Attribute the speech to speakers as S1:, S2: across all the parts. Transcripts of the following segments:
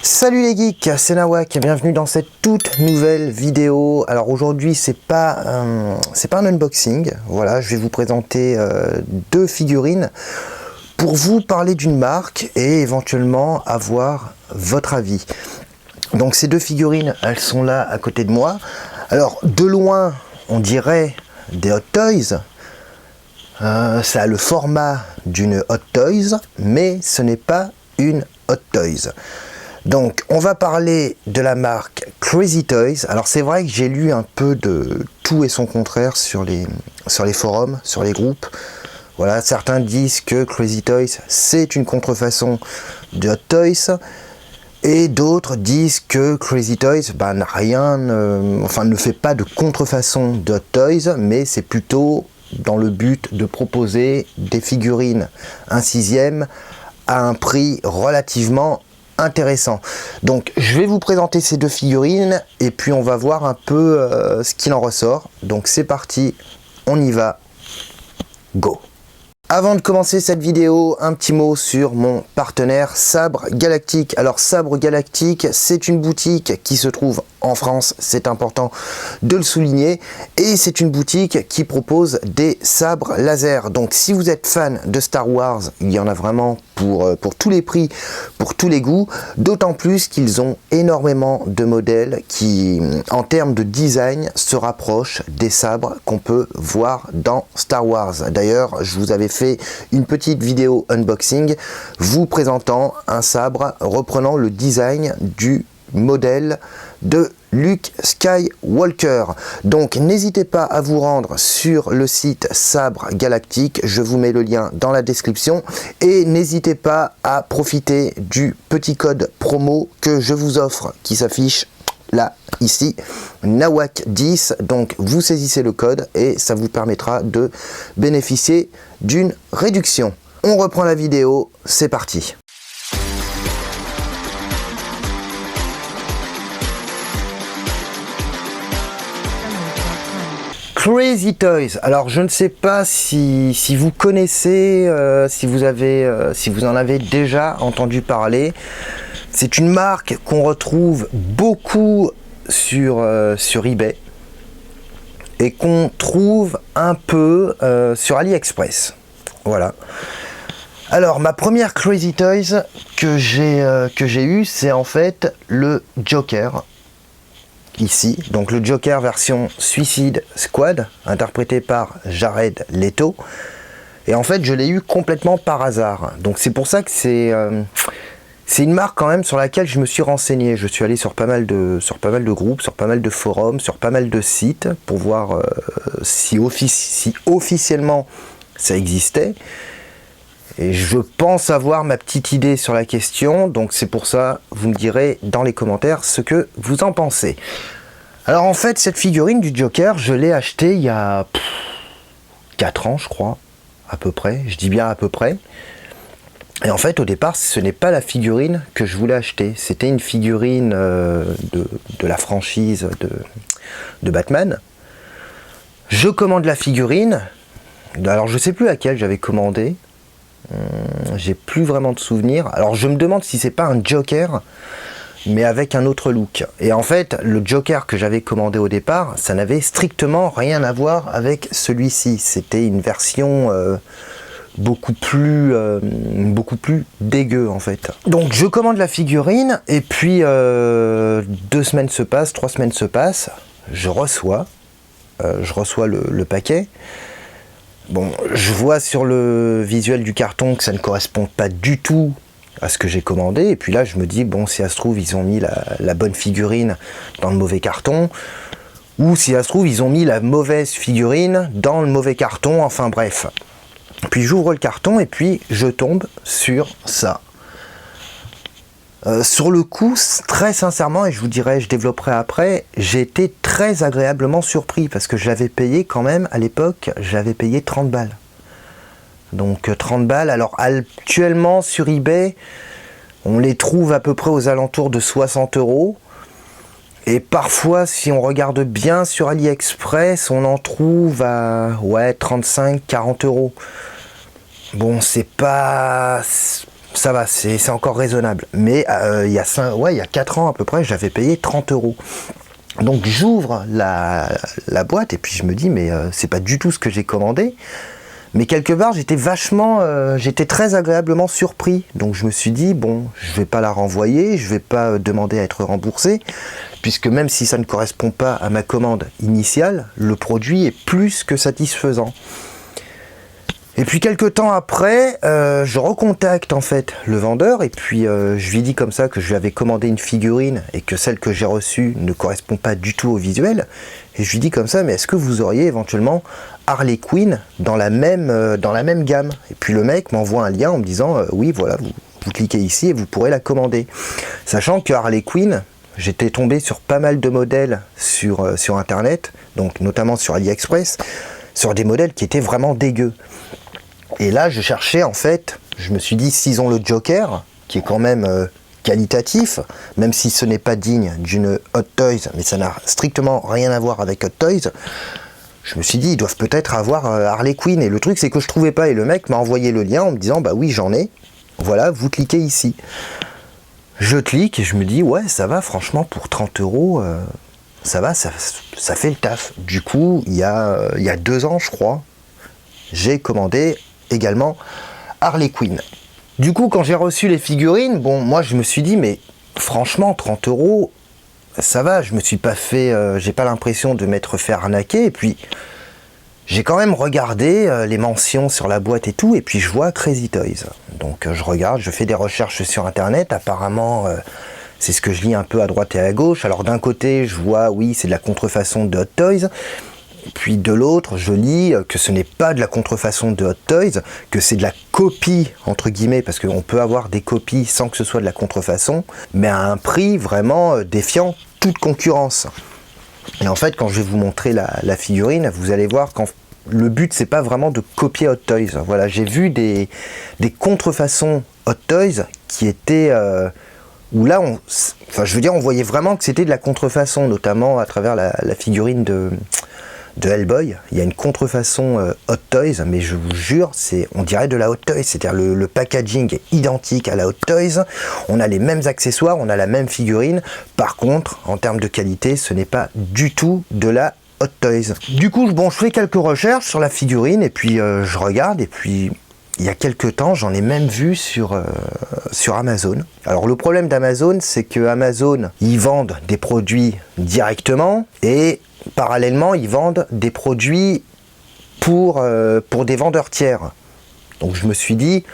S1: Salut les geeks, c'est Nawak et bienvenue dans cette toute nouvelle vidéo. Alors aujourd'hui c'est pas un unboxing, voilà, je vais vous présenter deux figurines pour vous parler d'une marque et éventuellement avoir votre avis. Donc ces deux figurines, elles sont là à côté de moi. Alors de loin on dirait des Hot Toys, ça a le format d'une Hot Toys, mais ce n'est pas une Hot Toys. Donc on va parler de la marque Crazy Toys. Alors c'est vrai que j'ai lu un peu de tout et son contraire sur les forums, sur les groupes. Voilà, certains disent que Crazy Toys c'est une contrefaçon de Hot Toys. Et d'autres disent que Crazy Toys n'a rien, ne fait pas de contrefaçon de Hot Toys, mais c'est plutôt dans le but de proposer des figurines 1/6 à un prix relativement intéressant. Donc je vais vous présenter ces deux figurines et puis on va voir un peu ce qu'il en ressort. Donc c'est parti, on y va, go! Avant de commencer cette vidéo, un petit mot sur mon partenaire Sabre Galactique. Alors Sabre Galactique, c'est une boutique qui se trouve en France, c'est important de le souligner, et c'est une boutique qui propose des sabres laser. Donc si vous êtes fan de Star Wars, il y en a vraiment pour tous les prix, pour tous les goûts, d'autant plus qu'ils ont énormément de modèles qui, en termes de design, se rapprochent des sabres qu'on peut voir dans Star Wars. D'ailleurs, je vous avais fait une petite vidéo unboxing vous présentant un sabre reprenant le design du modèle de Luke Skywalker. Donc n'hésitez pas à vous rendre sur le site Sabre Galactique, je vous mets le lien dans la description, et n'hésitez pas à profiter du petit code promo que je vous offre qui s'affiche là, ici, Nawak10. Donc vous saisissez le code et ça vous permettra de bénéficier d'une réduction. On reprend la vidéo, c'est parti. Crazy Toys. Alors je ne sais pas si vous connaissez, si vous en avez déjà entendu parler. C'est une marque qu'on retrouve beaucoup sur eBay et qu'on trouve un peu sur AliExpress. Voilà. Alors ma première Crazy Toys que j'ai eu, c'est en fait le Joker. Ici, donc le Joker version Suicide Squad, interprété par Jared Leto. Et en fait, je l'ai eu complètement par hasard. Donc c'est pour ça que c'est une marque quand même sur laquelle je me suis renseigné. Je suis allé sur pas mal de groupes, sur pas mal de forums, sur pas mal de sites pour voir si officiellement ça existait. Et je pense avoir ma petite idée sur la question, donc c'est pour ça, vous me direz dans les commentaires ce que vous en pensez. Alors en fait, cette figurine du Joker, je l'ai achetée il y a 4 ans, je crois, à peu près, je dis bien à peu près. Et en fait, au départ, ce n'est pas la figurine que je voulais acheter, c'était une figurine de la franchise de Batman. Je commande la figurine, alors je sais plus laquelle j'avais commandé. J'ai plus vraiment de souvenirs. Alors je me demande si c'est pas un Joker mais avec un autre look. Et en fait le Joker que j'avais commandé au départ, ça n'avait strictement rien à voir avec celui-ci. C'était une version beaucoup plus dégueu en fait. Donc je commande la figurine et puis 2 semaines se passent, 3 semaines se passent, je reçois le paquet. Bon, je vois sur le visuel du carton que ça ne correspond pas du tout à ce que j'ai commandé. Et puis là, je me dis, bon, si ça se trouve, ils ont mis la bonne figurine dans le mauvais carton. Ou si ça se trouve, ils ont mis la mauvaise figurine dans le mauvais carton. Enfin bref. Puis j'ouvre le carton et puis je tombe sur ça. Sur le coup, très sincèrement, et je vous dirai, je développerai après, j'ai été très agréablement surpris parce que je l'avais payé quand même, à l'époque, j'avais payé 30 balles. Donc 30 balles, alors actuellement sur eBay, on les trouve à peu près aux alentours de 60 €. Et parfois, si on regarde bien sur AliExpress, on en trouve à 35-40 €. Bon, c'est pas ça va, c'est encore raisonnable. Mais il y a 4 ans à peu près, j'avais payé 30 €. Donc j'ouvre la boîte et puis je me dis, mais c'est pas du tout ce que j'ai commandé. Mais quelque part, j'étais très agréablement surpris. Donc je me suis dit, bon, je vais pas la renvoyer, je vais pas demander à être remboursé, puisque même si ça ne correspond pas à ma commande initiale, le produit est plus que satisfaisant. Et puis quelques temps après, je recontacte en fait le vendeur et puis je lui dis comme ça que je lui avais commandé une figurine et que celle que j'ai reçue ne correspond pas du tout au visuel. Et je lui dis comme ça, mais est-ce que vous auriez éventuellement Harley Quinn dans la même gamme? Et puis le mec m'envoie un lien en me disant, oui voilà, vous cliquez ici et vous pourrez la commander. Sachant que Harley Quinn, j'étais tombé sur pas mal de modèles sur internet, donc notamment sur AliExpress, sur des modèles qui étaient vraiment dégueux. Et là, je cherchais en fait, je me suis dit, s'ils ont le Joker, qui est quand même qualitatif, même si ce n'est pas digne d'une Hot Toys, mais ça n'a strictement rien à voir avec Hot Toys, je me suis dit, ils doivent peut-être avoir Harley Quinn. Et le truc, c'est que je trouvais pas. Et le mec m'a envoyé le lien en me disant, bah oui, j'en ai. Voilà, vous cliquez ici. Je clique et je me dis, ouais, ça va, franchement, pour 30 €, ça va, ça fait le taf. Du coup, il y a 2 ans, je crois, j'ai commandé également Harley Quinn. Du coup, quand j'ai reçu les figurines, bon, moi je me suis dit, mais franchement, 30 €, ça va, je me suis pas fait, j'ai pas l'impression de m'être fait arnaquer. Et puis, j'ai quand même regardé les mentions sur la boîte et tout, et puis je vois Crazy Toys. Donc je regarde, je fais des recherches sur internet, apparemment, c'est ce que je lis un peu à droite et à gauche. Alors d'un côté, je vois, oui, c'est de la contrefaçon de Hot Toys. Puis de l'autre, je lis que ce n'est pas de la contrefaçon de Hot Toys, que c'est de la copie, entre guillemets, parce qu'on peut avoir des copies sans que ce soit de la contrefaçon, mais à un prix vraiment défiant toute concurrence. Et en fait, quand je vais vous montrer la figurine, vous allez voir que le but, c'est pas vraiment de copier Hot Toys. Voilà, j'ai vu des contrefaçons Hot Toys qui étaient... où là, on voyait vraiment que c'était de la contrefaçon, notamment à travers la figurine de Hellboy. Il y a une contrefaçon Hot Toys, mais je vous jure, on dirait de la Hot Toys, c'est-à-dire le packaging est identique à la Hot Toys, on a les mêmes accessoires, on a la même figurine, par contre, en termes de qualité, ce n'est pas du tout de la Hot Toys. Du coup, bon, je fais quelques recherches sur la figurine, et puis je regarde, et puis il y a quelques temps, j'en ai même vu sur Amazon. Alors le problème d'Amazon, c'est que Amazon, ils vendent des produits directement, et parallèlement, ils vendent des produits pour des vendeurs tiers. Donc je me suis dit,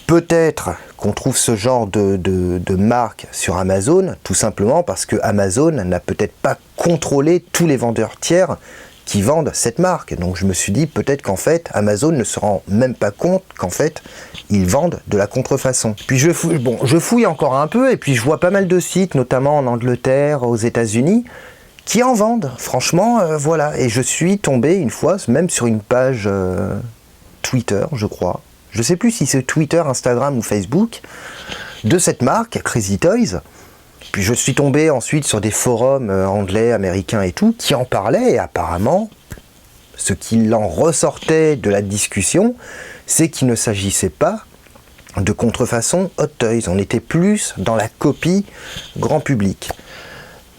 S1: peut-être qu'on trouve ce genre de marque sur Amazon, tout simplement parce que Amazon n'a peut-être pas contrôlé tous les vendeurs tiers qui vendent cette marque. Donc je me suis dit, peut-être qu'en fait, Amazon ne se rend même pas compte qu'en fait, ils vendent de la contrefaçon. Puis je fouille encore un peu, et puis je vois pas mal de sites, notamment en Angleterre, aux États-Unis, qui en vendent, franchement, voilà. Et je suis tombé une fois, même sur une page Twitter, je crois. Je sais plus si c'est Twitter, Instagram ou Facebook, de cette marque, Crazy Toys. Puis je suis tombé ensuite sur des forums anglais, américains et tout, qui en parlaient, et apparemment, ce qu'il en ressortait de la discussion, c'est qu'il ne s'agissait pas de contrefaçon Hot Toys. On était plus dans la copie grand public.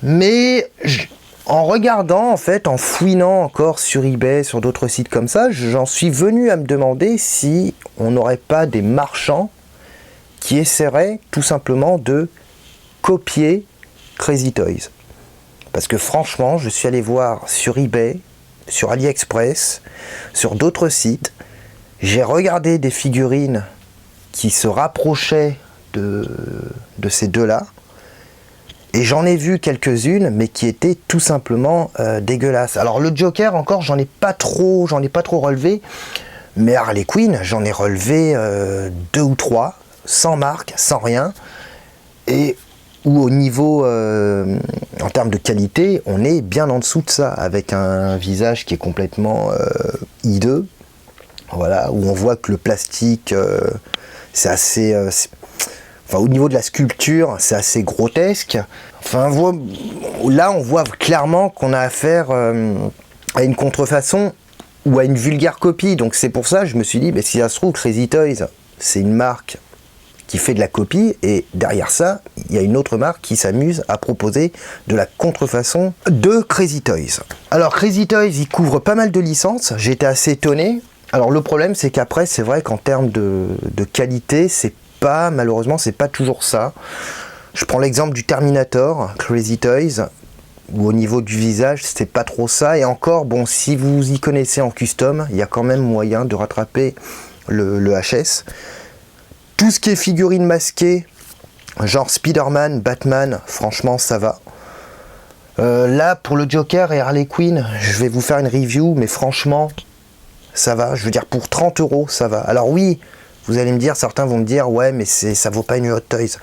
S1: Mais en regardant, en fait, en fouinant encore sur eBay, sur d'autres sites comme ça, j'en suis venu à me demander si on n'aurait pas des marchands qui essaieraient tout simplement de copier Crazy Toys. Parce que franchement, je suis allé voir sur eBay, sur AliExpress, sur d'autres sites, j'ai regardé des figurines qui se rapprochaient de ces deux-là, et j'en ai vu quelques-unes, mais qui étaient tout simplement dégueulasses. Alors le Joker, encore, j'en ai pas trop relevé, mais Harley Quinn, j'en ai relevé 2 ou 3, sans marque, sans rien, et où au niveau, en termes de qualité, on est bien en dessous de ça, avec un visage qui est complètement hideux, voilà, où on voit que le plastique, c'est assez... Enfin, au niveau de la sculpture, c'est assez grotesque. Enfin, là, on voit clairement qu'on a affaire à une contrefaçon ou à une vulgaire copie. Donc c'est pour ça que je me suis dit, si ça se trouve, Crazy Toys, c'est une marque qui fait de la copie, et derrière ça, il y a une autre marque qui s'amuse à proposer de la contrefaçon de Crazy Toys. Alors Crazy Toys, il couvre pas mal de licences, j'ai été assez étonné. Alors le problème, c'est qu'après, c'est vrai qu'en termes de qualité, malheureusement, c'est pas toujours ça. Je prends l'exemple du Terminator, Crazy Toys, où au niveau du visage, c'est pas trop ça. Et encore, bon, si vous y connaissez en custom, il y a quand même moyen de rattraper le HS. Tout ce qui est figurines masquées, genre Spider-Man, Batman, franchement, ça va. Là, pour le Joker et Harley Quinn, je vais vous faire une review, mais franchement, ça va. Je veux dire, pour 30 €, ça va. Alors oui, vous allez me dire, certains vont me dire, ouais, mais ça vaut pas une Hot Toys.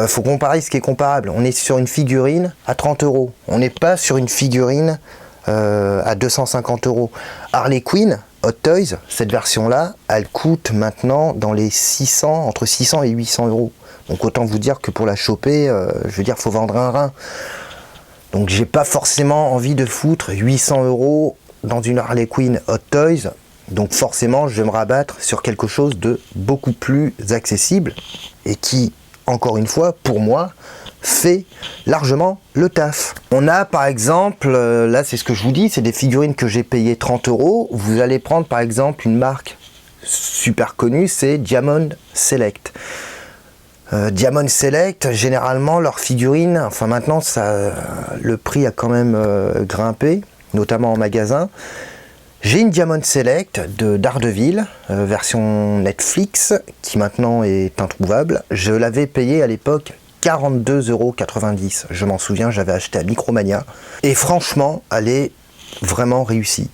S1: Faut comparer ce qui est comparable. On est sur une figurine à 30 €. On n'est pas sur une figurine à 250 €. Harley Quinn, Hot Toys, cette version-là, elle coûte maintenant dans les 600, entre 600 et 800 €. Donc autant vous dire que pour la choper, je veux dire, faut vendre un rein. Donc j'ai pas forcément envie de foutre 800 € dans une Harley Quinn Hot Toys. Donc forcément, je vais me rabattre sur quelque chose de beaucoup plus accessible et qui, encore une fois, pour moi, fait largement le taf. On a par exemple, là c'est ce que je vous dis, c'est des figurines que j'ai payées 30 €. Vous allez prendre par exemple une marque super connue, c'est Diamond Select. Diamond Select, généralement leurs figurines, enfin maintenant le prix a quand même grimpé, notamment en magasin. J'ai une Diamond Select de Daredevil, version Netflix, qui maintenant est introuvable. Je l'avais payé à l'époque 42,90 €. Je m'en souviens, j'avais acheté à Micromania. Et franchement, elle est vraiment réussie.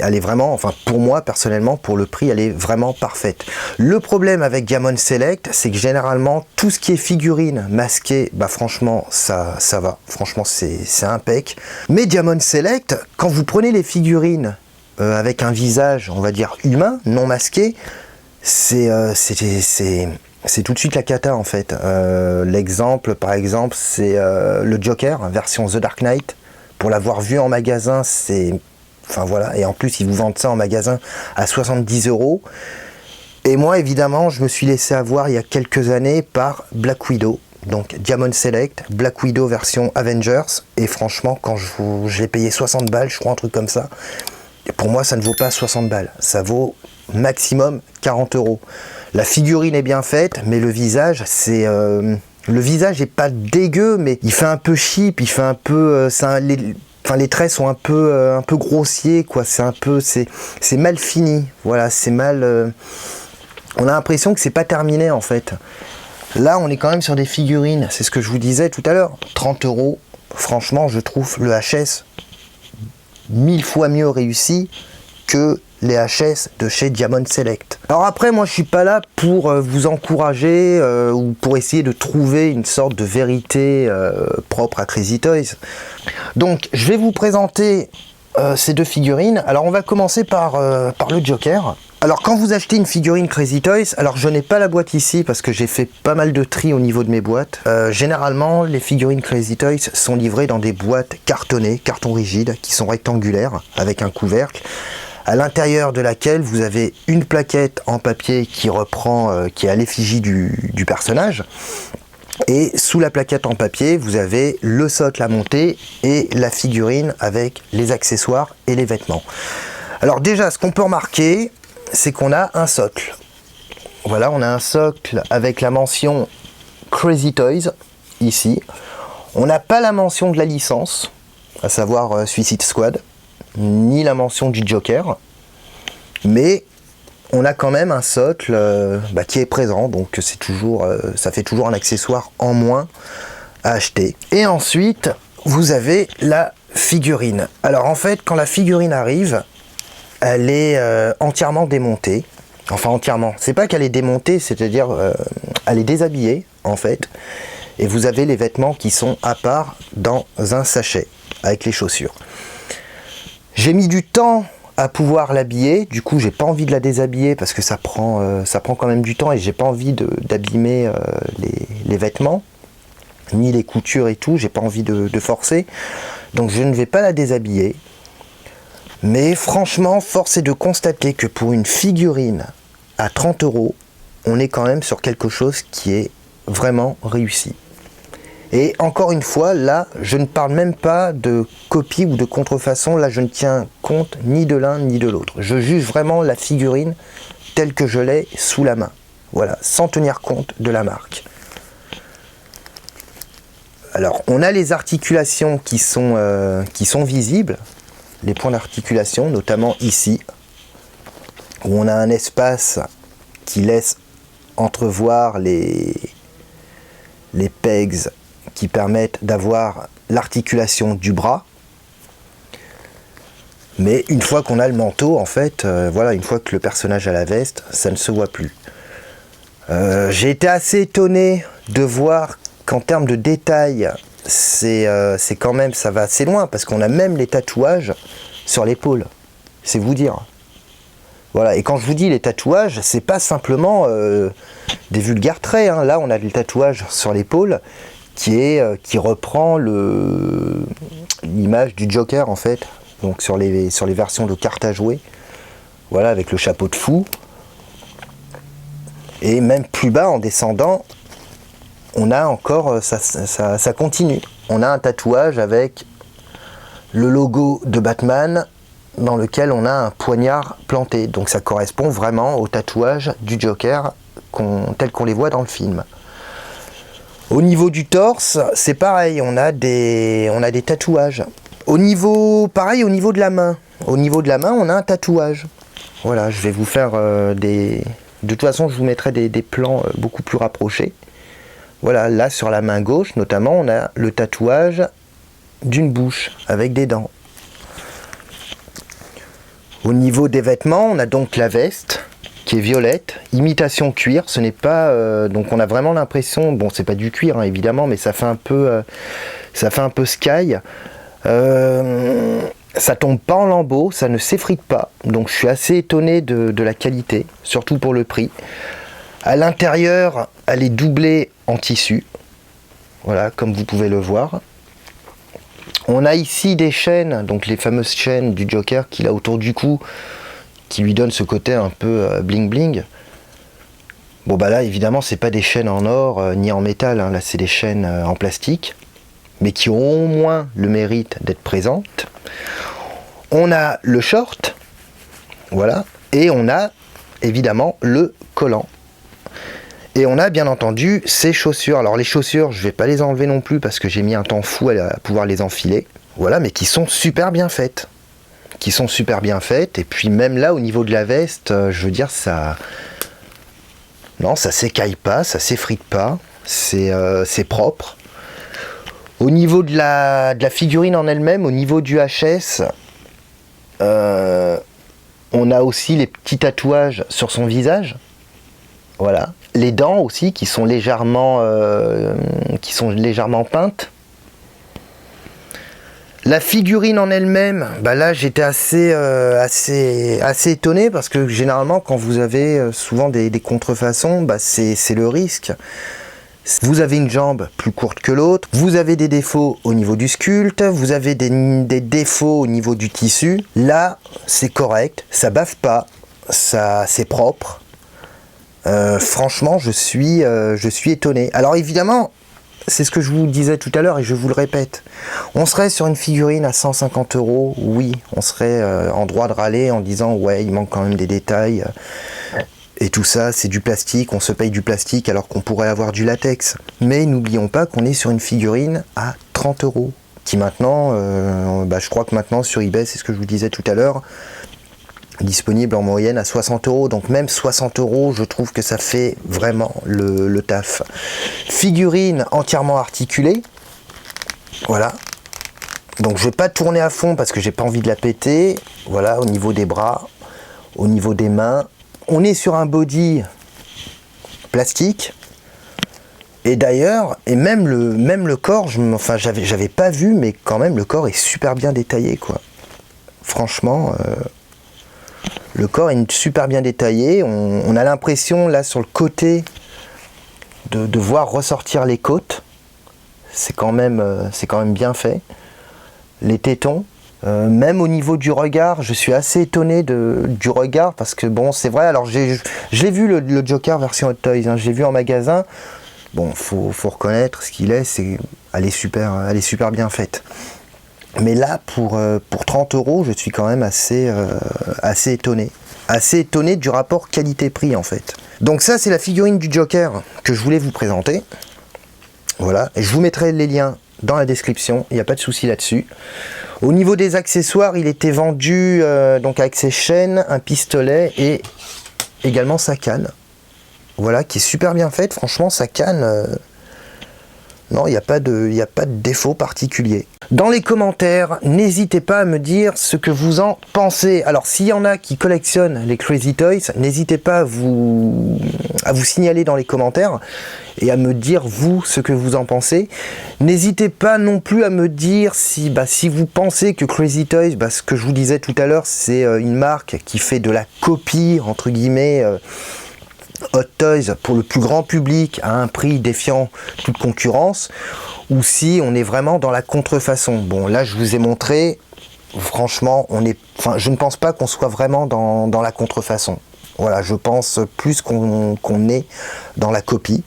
S1: Elle est vraiment, enfin pour moi personnellement, pour le prix, elle est vraiment parfaite. Le problème avec Diamond Select, c'est que généralement, tout ce qui est figurine masquée, bah franchement, ça va. Franchement, c'est impec. Mais Diamond Select, quand vous prenez les figurines avec un visage, on va dire humain, non masqué, c'est tout de suite la cata en fait. L'exemple, par exemple, c'est le Joker, version The Dark Knight. Pour l'avoir vu en magasin, enfin voilà, et en plus ils vous vendent ça en magasin à 70 €. Et moi évidemment, je me suis laissé avoir il y a quelques années par Black Widow. Donc Diamond Select, Black Widow version Avengers. Et franchement, quand je l'ai payé 60 balles, je crois, un truc comme ça. Pour moi, ça ne vaut pas 60 balles. Ça vaut maximum 40 €. La figurine est bien faite, mais le visage, le visage est pas dégueu, mais il fait un peu cheap, il fait un peu... les traits sont un peu grossiers, quoi. C'est mal fini. Voilà, c'est mal... on a l'impression que c'est pas terminé, en fait. Là, on est quand même sur des figurines. C'est ce que je vous disais tout à l'heure. 30 €. Franchement, je trouve le HS 1000 fois mieux réussi que les HS de chez Diamond Select. Alors après, moi je suis pas là pour vous encourager ou pour essayer de trouver une sorte de vérité propre à Crazy Toys. Donc je vais vous présenter ces deux figurines. Alors on va commencer par le Joker. Alors quand vous achetez une figurine Crazy Toys, alors je n'ai pas la boîte ici parce que j'ai fait pas mal de tri au niveau de mes boîtes. Généralement les figurines Crazy Toys sont livrées dans des boîtes cartonnées, carton rigide, qui sont rectangulaires avec un couvercle, à l'intérieur de laquelle vous avez une plaquette en papier qui reprend, qui est à l'effigie du personnage. Et sous la plaquette en papier, vous avez le socle à monter et la figurine avec les accessoires et les vêtements. Alors déjà, ce qu'on peut remarquer, c'est qu'on a un socle. Voilà, on a un socle avec la mention Crazy Toys, ici. On n'a pas la mention de la licence, à savoir Suicide Squad, ni la mention du Joker, mais on a quand même un socle qui est présent, donc c'est toujours, ça fait toujours un accessoire en moins à acheter. Et ensuite, vous avez la figurine. Alors en fait, quand la figurine arrive, elle est entièrement démontée. Enfin entièrement, c'est pas qu'elle est démontée, c'est-à-dire elle est déshabillée en fait. Et vous avez les vêtements qui sont à part dans un sachet avec les chaussures. J'ai mis du temps à pouvoir l'habiller, du coup j'ai pas envie de la déshabiller parce que ça prend quand même du temps et j'ai pas envie d'abîmer les vêtements, ni les coutures et tout, j'ai pas envie de forcer. Donc je ne vais pas la déshabiller. Mais franchement, force est de constater que pour une figurine à 30 €, on est quand même sur quelque chose qui est vraiment réussi. Et encore une fois, là, je ne parle même pas de copie ou de contrefaçon, là je ne tiens compte ni de l'un ni de l'autre. Je juge vraiment la figurine telle que je l'ai sous la main. Voilà, sans tenir compte de la marque. Alors, on a les articulations qui sont visibles, les points d'articulation, notamment ici, où on a un espace qui laisse entrevoir les pegs qui permettent d'avoir l'articulation du bras. Mais une fois qu'on a le manteau, en fait, voilà, une fois que le personnage a la veste, ça ne se voit plus. J'ai été assez étonné de voir qu'en termes de détails, c'est quand même, ça va assez loin, parce qu'on a même les tatouages sur l'épaule. C'est vous dire. Voilà, et quand je vous dis les tatouages, c'est pas simplement des vulgaires traits, hein. Là, on a le tatouage sur l'épaule qui reprend l'image du Joker, en fait. Donc sur les versions de cartes à jouer. Voilà, avec le chapeau de fou. Et même plus bas, en descendant, on a encore, ça continue. On a un tatouage avec le logo de Batman, dans lequel on a un poignard planté. Donc ça correspond vraiment au tatouage du Joker tel qu'on les voit dans le film. Au niveau du torse, c'est pareil, on a des tatouages. Pareil au niveau de la main. Au niveau de la main, on a un tatouage. Voilà, je vais vous faire de toute façon, je vous mettrai des plans beaucoup plus rapprochés. Voilà, là sur la main gauche, notamment, on a le tatouage d'une bouche avec des dents. Au niveau des vêtements, on a donc la veste qui est violette, imitation cuir. Ce n'est pas donc on a vraiment l'impression, bon, c'est pas du cuir hein, évidemment, mais ça fait un peu sky. Ça tombe pas en lambeaux, ça ne s'effrite pas. Donc je suis assez étonné de la qualité, surtout pour le prix. À l'intérieur, elle est doublée en tissu. Voilà, comme vous pouvez le voir. On a ici des chaînes, donc les fameuses chaînes du Joker qu'il a autour du cou, qui lui donne ce côté un peu bling bling. Bon bah là évidemment c'est pas des chaînes en or ni en métal, hein. Là c'est des chaînes en plastique, mais qui ont au moins le mérite d'être présentes. On a le short, voilà, et on a évidemment le collant. Et on a bien entendu ces chaussures. Alors les chaussures, je vais pas les enlever non plus parce que j'ai mis un temps fou à pouvoir les enfiler. Voilà, mais qui sont super bien faites. Et puis même là, au niveau de la veste, je veux dire, ça... Non, ça s'écaille pas, ça s'effrite pas. C'est propre. Au niveau de la figurine en elle-même, au niveau du HS, on a aussi les petits tatouages sur son visage. Voilà. Les dents aussi qui sont légèrement peintes. La figurine en elle-même, bah là j'étais assez étonné parce que généralement quand vous avez souvent des contrefaçons, bah c'est le risque. Vous avez une jambe plus courte que l'autre, vous avez des défauts au niveau du sculpte, vous avez des défauts au niveau du tissu. Là c'est correct, ça bave pas, c'est propre. Franchement, je suis étonné. Alors évidemment, c'est ce que je vous disais tout à l'heure et je vous le répète. On serait sur une figurine à 150 €, oui, on serait en droit de râler en disant ouais, il manque quand même des détails et tout ça, c'est du plastique, on se paye du plastique alors qu'on pourrait avoir du latex. Mais n'oublions pas qu'on est sur une figurine à 30 €, qui maintenant, je crois que maintenant sur eBay, c'est ce que je vous disais tout à l'heure, disponible en moyenne à 60 €. Donc même 60 €, je trouve que ça fait vraiment le taf. Figurine entièrement articulée. Voilà. Donc je vais pas tourner à fond parce que j'ai pas envie de la péter. Voilà, au niveau des bras, au niveau des mains. On est sur un body plastique. Et d'ailleurs, même le corps, j'avais pas vu, mais quand même le corps est super bien détaillé, quoi. Franchement... le corps est super bien détaillé, on a l'impression là sur le côté de voir ressortir les côtes, c'est quand même bien fait. Les tétons, Même au niveau du regard, je suis assez étonné du regard, parce que bon, c'est vrai, alors je l'ai vu le Joker version Hot Toys, hein, je l'ai vu en magasin. Bon, faut reconnaître ce qu'il est, elle est super bien faite. Mais là, pour 30 €, je suis quand même assez étonné. Assez étonné du rapport qualité-prix en fait. Donc ça, c'est la figurine du Joker que je voulais vous présenter. Voilà, et je vous mettrai les liens dans la description, il n'y a pas de souci là-dessus. Au niveau des accessoires, il était vendu donc avec ses chaînes, un pistolet et également sa canne. Voilà, qui est super bien faite. Franchement, sa canne, non, il n'y a pas de défaut particulier. Dans les commentaires, n'hésitez pas à me dire ce que vous en pensez. Alors, s'il y en a qui collectionnent les Crazy Toys, n'hésitez pas à vous signaler dans les commentaires et à me dire, vous, ce que vous en pensez. N'hésitez pas non plus à me dire si vous pensez que Crazy Toys, ce que je vous disais tout à l'heure, c'est une marque qui fait de la copie, entre guillemets, Hot Toys pour le plus grand public à un prix défiant toute concurrence, ou si on est vraiment dans la contrefaçon. Bon, là je vous ai montré, franchement, je ne pense pas qu'on soit vraiment dans la contrefaçon. Voilà, je pense plus qu'on est dans la copie.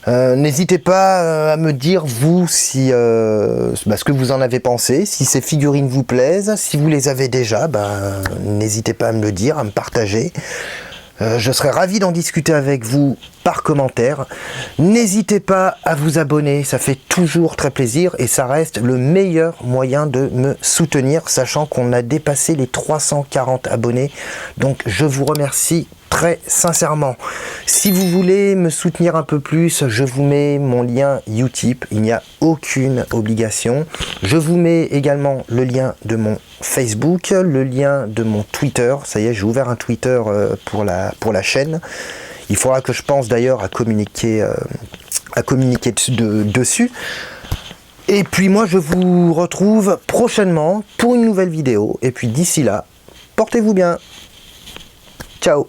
S1: N'hésitez pas à me dire, vous, si ce que vous en avez pensé, si ces figurines vous plaisent, si vous les avez déjà, n'hésitez pas à me le dire, à me partager. Je serais ravi d'en discuter avec vous par commentaire. N'hésitez pas à vous abonner, ça fait toujours très plaisir et ça reste le meilleur moyen de me soutenir, sachant qu'on a dépassé les 340 abonnés. Donc je vous remercie très sincèrement. Si vous voulez me soutenir un peu plus, je vous mets mon lien Utip, il n'y a aucune obligation. Je vous mets également le lien de mon Facebook, le lien de mon Twitter. Ça y est, j'ai ouvert un Twitter pour la chaîne. Il faudra que je pense d'ailleurs à communiquer dessus. Et puis moi je vous retrouve prochainement pour une nouvelle vidéo. Et puis d'ici là, portez-vous bien. Ciao.